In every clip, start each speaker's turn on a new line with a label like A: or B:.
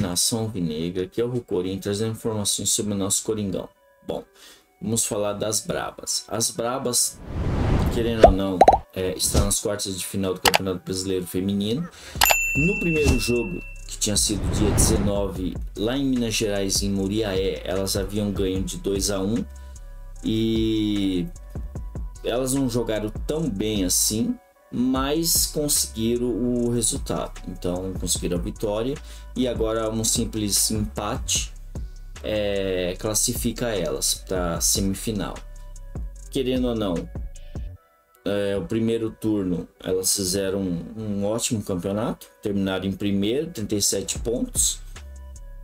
A: Nação Alvinegra, que é o Corinthians, trazendo informações sobre o nosso Coringão. Bom, vamos falar das Brabas. As Brabas, querendo ou não, estão nas quartas de final do Campeonato Brasileiro Feminino. No primeiro jogo, que tinha sido dia 19, lá em Minas Gerais, em Muriaé, elas haviam ganho de 2-1 e elas não jogaram tão bem assim, mas conseguiram o resultado. Então conseguiram a vitória e agora um simples empate classifica elas para a semifinal. Querendo ou não, o primeiro turno elas fizeram um ótimo campeonato, terminaram em primeiro, 37 pontos.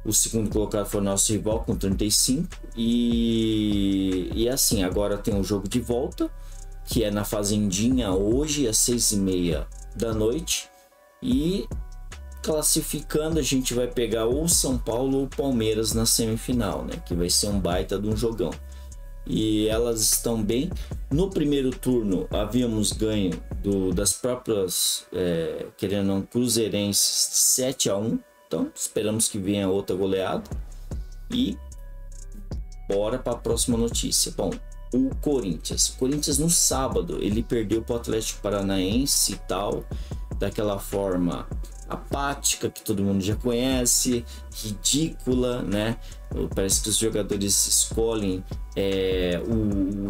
A: O segundo colocado foi o nosso rival com 35 e assim, agora tem um jogo de volta, que é na Fazendinha hoje às 6h30 da noite, e classificando a gente vai pegar ou São Paulo ou Palmeiras na semifinal, né, que vai ser um baita de um jogão. E elas estão bem. No primeiro turno havíamos ganho das próprias, querendo ou não, cruzeirenses, 7-1. Então esperamos que venha outra goleada. E bora para a próxima notícia. Bom, o Corinthians no sábado ele perdeu para o Atlético Paranaense e tal, daquela forma apática que todo mundo já conhece, ridícula, né? Parece que os jogadores escolhem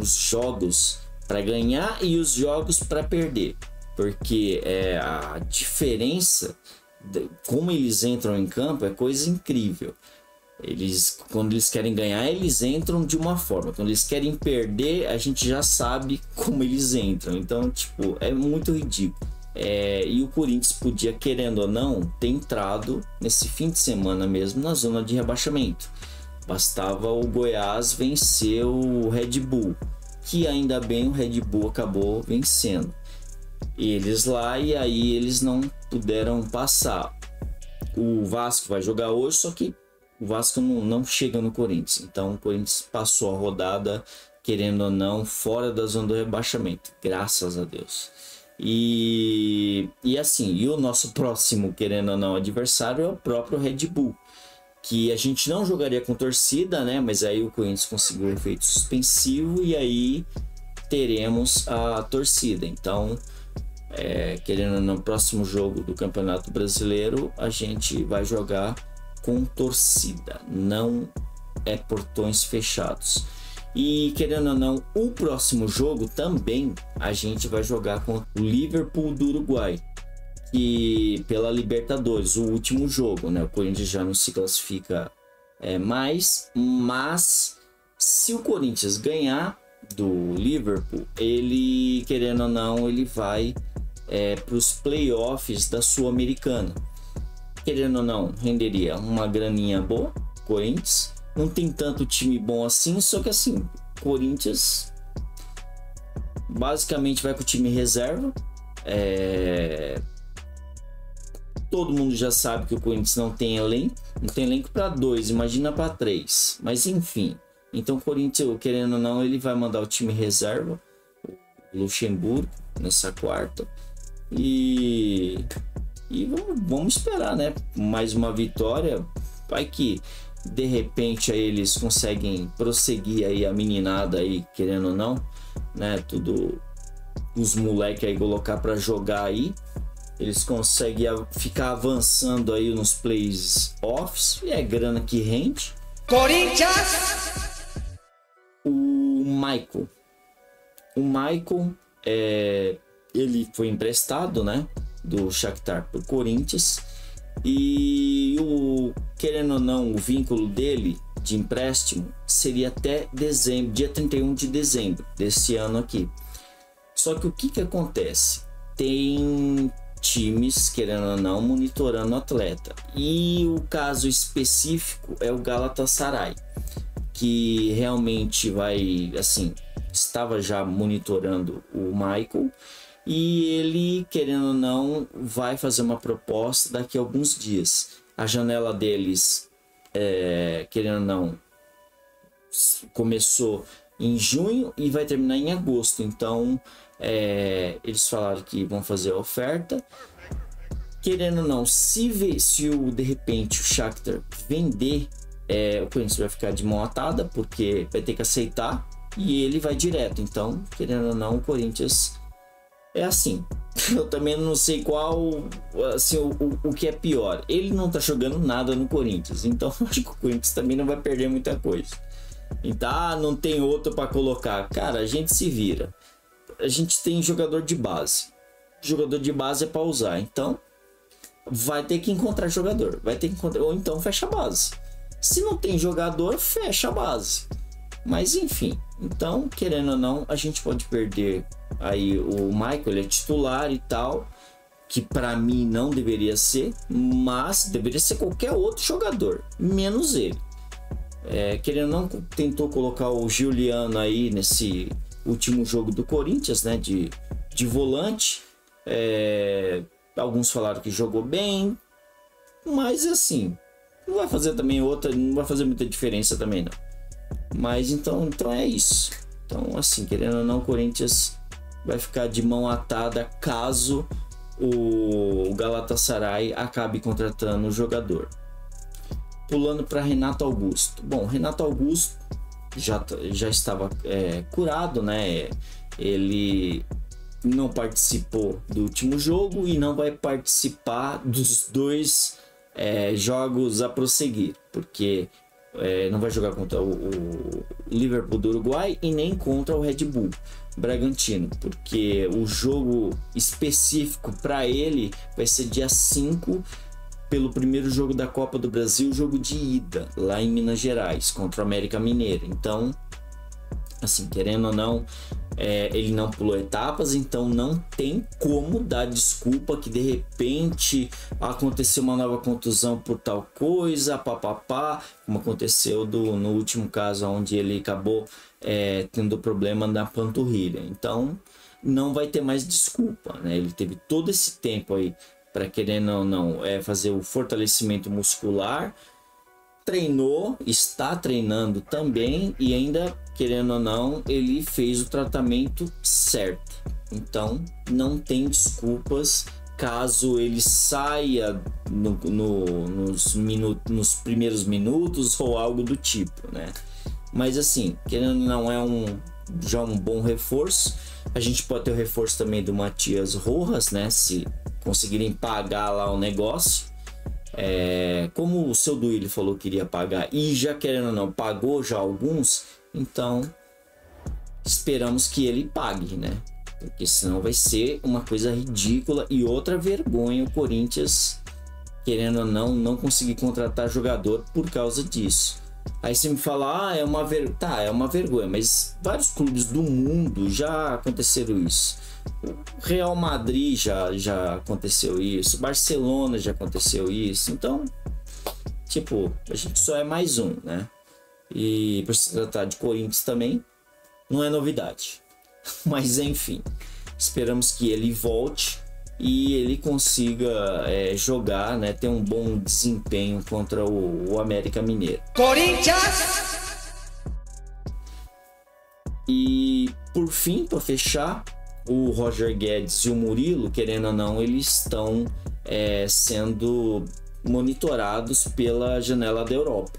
A: os jogos para ganhar e os jogos para perder, porque a diferença como eles entram em campo é coisa incrível. Quando eles querem ganhar, eles entram de uma forma. Quando eles querem perder, a gente já sabe como eles entram. Então, tipo, é muito ridículo. E o Corinthians podia, querendo ou não, ter entrado nesse fim de semana mesmo na zona de rebaixamento. Bastava o Goiás vencer o Red Bull, que ainda bem o Red Bull acabou vencendo eles lá, e aí eles não puderam passar. O Vasco vai jogar hoje, só que o Vasco não chega no Corinthians. Então o Corinthians passou a rodada, querendo ou não, fora da zona do rebaixamento, graças a Deus. E o nosso próximo, querendo ou não, adversário é o próprio Red Bull, que a gente não jogaria com torcida, né? Mas aí o Corinthians conseguiu o efeito suspensivo e aí teremos a torcida. Então, querendo ou não, no próximo jogo do Campeonato Brasileiro a gente vai jogar com torcida, não portões fechados. E querendo ou não, o próximo jogo também a gente vai jogar com o Liverpool do Uruguai, que pela Libertadores, o último jogo, né? O Corinthians já não se classifica mais, mas se o Corinthians ganhar do Liverpool, ele, querendo ou não, ele vai para os playoffs da Sul-Americana. Querendo ou não, renderia uma graninha boa. Corinthians não tem tanto time bom assim, só que assim, Corinthians basicamente vai com o time reserva. Todo mundo já sabe que o Corinthians não tem elenco para 2, imagina para 3, mas enfim. Então o Corinthians, querendo ou não, ele vai mandar o time reserva, o Luxemburgo, nessa quarta, e vamos esperar, né? Mais uma vitória, vai que de repente aí eles conseguem prosseguir aí a meninada aí, querendo ou não, né? Tudo os moleques aí colocar para jogar aí, eles conseguem ficar avançando aí nos playoffs e é grana que rende.
B: Corinthians!
A: O Michael ele foi emprestado, né, do Shakhtar pro Corinthians, e querendo ou não, o vínculo dele de empréstimo seria até dezembro, dia 31 de dezembro desse ano aqui. Só que o que acontece? Tem times, querendo ou não, monitorando o atleta, e o caso específico é o Galatasaray, que realmente vai, assim, estava já monitorando o Michael, e ele, querendo ou não, vai fazer uma proposta daqui a alguns dias. A janela deles, querendo ou não, começou em junho e vai terminar em agosto. Então eles falaram que vão fazer a oferta querendo ou não, se de repente o Shakhtar vender, o Corinthians vai ficar de mão atada, porque vai ter que aceitar e ele vai direto. Então, querendo ou não, o Corinthians é assim. Eu também não sei qual, assim, o que é pior. Ele não tá jogando nada no Corinthians, então acho que o Corinthians também não vai perder muita coisa. Então, não tem outro para colocar. Cara, a gente se vira. A gente tem jogador de base. Jogador de base é para usar. Então, vai ter que encontrar jogador. Vai ter que encontrar, ou então fecha a base. Se não tem jogador, fecha a base. Mas enfim, então, querendo ou não, a gente pode perder aí o Michael, ele é titular e tal, que para mim não deveria ser, mas deveria ser qualquer outro jogador, menos ele. Querendo ou não, tentou colocar o Giuliano aí nesse último jogo do Corinthians, né, de volante. Alguns falaram que jogou bem, mas assim, não vai fazer também não vai fazer muita diferença também não. Mas então é isso. Então, assim, querendo ou não, o Corinthians vai ficar de mão atada caso o Galatasaray acabe contratando o jogador. Pulando para Renato Augusto. Bom, Renato Augusto já estava curado, né? Ele não participou do último jogo e não vai participar dos 2 jogos a prosseguir, porque não vai jogar contra o Liverpool do Uruguai e nem contra o Red Bull Bragantino, porque o jogo específico para ele vai ser dia 5, pelo primeiro jogo da Copa do Brasil, jogo de ida lá em Minas Gerais contra o América Mineiro. Então, assim, querendo ou não, ele não pulou etapas, então não tem como dar desculpa que de repente aconteceu uma nova contusão por tal coisa, papapá, como aconteceu no último caso, onde ele acabou tendo problema na panturrilha. Então não vai ter mais desculpa, né? Ele teve todo esse tempo aí para, querendo ou não, fazer o fortalecimento muscular, treinou, está treinando também, e ainda, querendo ou não, ele fez o tratamento certo. Então não tem desculpas caso ele saia nos primeiros minutos ou algo do tipo, né? Mas assim, querendo ou não, já um bom reforço. A gente pode ter o reforço também do Matias Rojas, né? Se conseguirem pagar lá o negócio. Como o seu Duílio falou que iria pagar e já, querendo ou não, pagou já alguns, então esperamos que ele pague, né? Porque senão vai ser uma coisa ridícula e outra vergonha o Corinthians, querendo ou não conseguir contratar jogador por causa disso. Aí você me fala, é uma vergonha, mas vários clubes do mundo já aconteceram isso. O Real Madrid já aconteceu isso, Barcelona já aconteceu isso. Então, tipo, a gente só é mais um, né? E por se tratar de Corinthians também, não é novidade. Mas enfim, esperamos que ele volte e ele consiga jogar, né? Ter um bom desempenho contra o América Mineiro.
B: Corinthians!
A: E por fim, para fechar, o Roger Guedes e o Murilo, querendo ou não, eles estão sendo monitorados pela janela da Europa.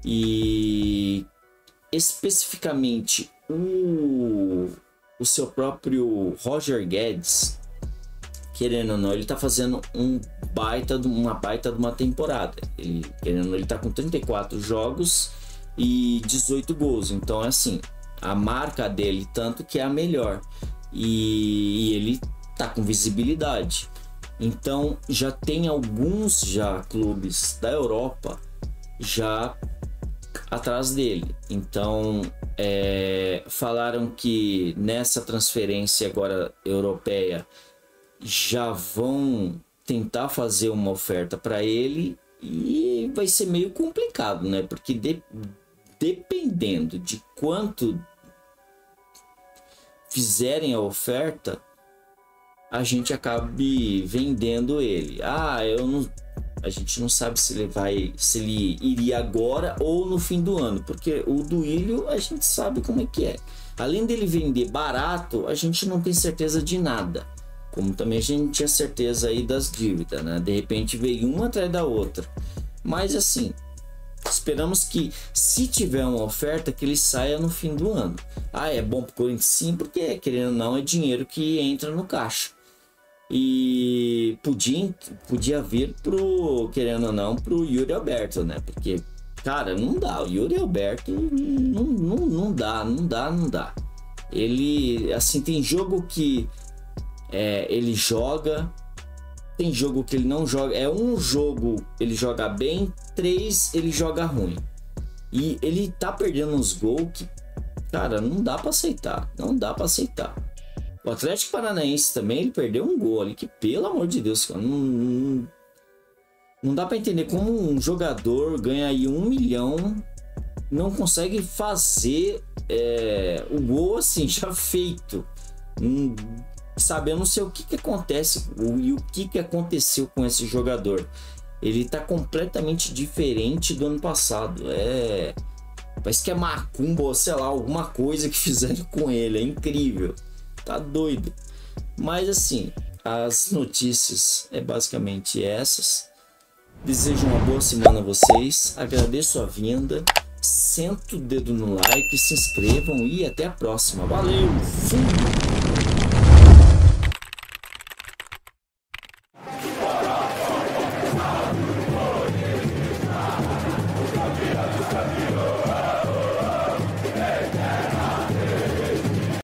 A: E especificamente o seu próprio Roger Guedes, querendo ou não, ele está fazendo uma baita de uma temporada. Ele, querendo ou não, ele está com 34 jogos e 18 gols. Então é assim, a marca dele tanto que é a melhor. E ele tá com visibilidade. Então já tem alguns clubes da Europa já atrás dele. Então falaram que nessa transferência agora europeia já vão tentar fazer uma oferta para ele, e vai ser meio complicado, né? Porque dependendo de quanto fizerem a oferta, a gente acabe vendendo ele. A gente não sabe se ele iria agora ou no fim do ano, porque o Duílio a gente sabe como é que é. Além dele vender barato, a gente não tem certeza de nada. Como também a gente tinha certeza aí das dívidas, né? De repente veio uma atrás da outra. Mas assim, esperamos que, se tiver uma oferta, que ele saia no fim do ano. Ah, é bom pro Corinthians sim, porque querendo ou não é dinheiro que entra no caixa. E podia vir pro, querendo ou não, pro Yuri Alberto, né? Porque, cara, não dá. O Yuri Alberto não dá. Ele, assim, tem jogo que ele joga, tem jogo que ele não joga. É um jogo ele joga bem, 3 ele joga ruim. E ele tá perdendo uns gols que, cara, não dá para aceitar. O Atlético Paranaense também, ele perdeu um gol ali que, pelo amor de Deus, cara, não dá para entender como um jogador ganha aí 1 milhão, não consegue fazer o gol assim, já feito. Sabe, eu não sei o que acontece e o que aconteceu com esse jogador. Ele tá completamente diferente do ano passado. Parece que é macumba ou sei lá, alguma coisa que fizeram com ele. É incrível. Tá doido. Mas assim, as notícias basicamente essas. Desejo uma boa semana a vocês. Agradeço a vinda. Senta o dedo no like, se inscrevam e até a próxima. Valeu! Fui!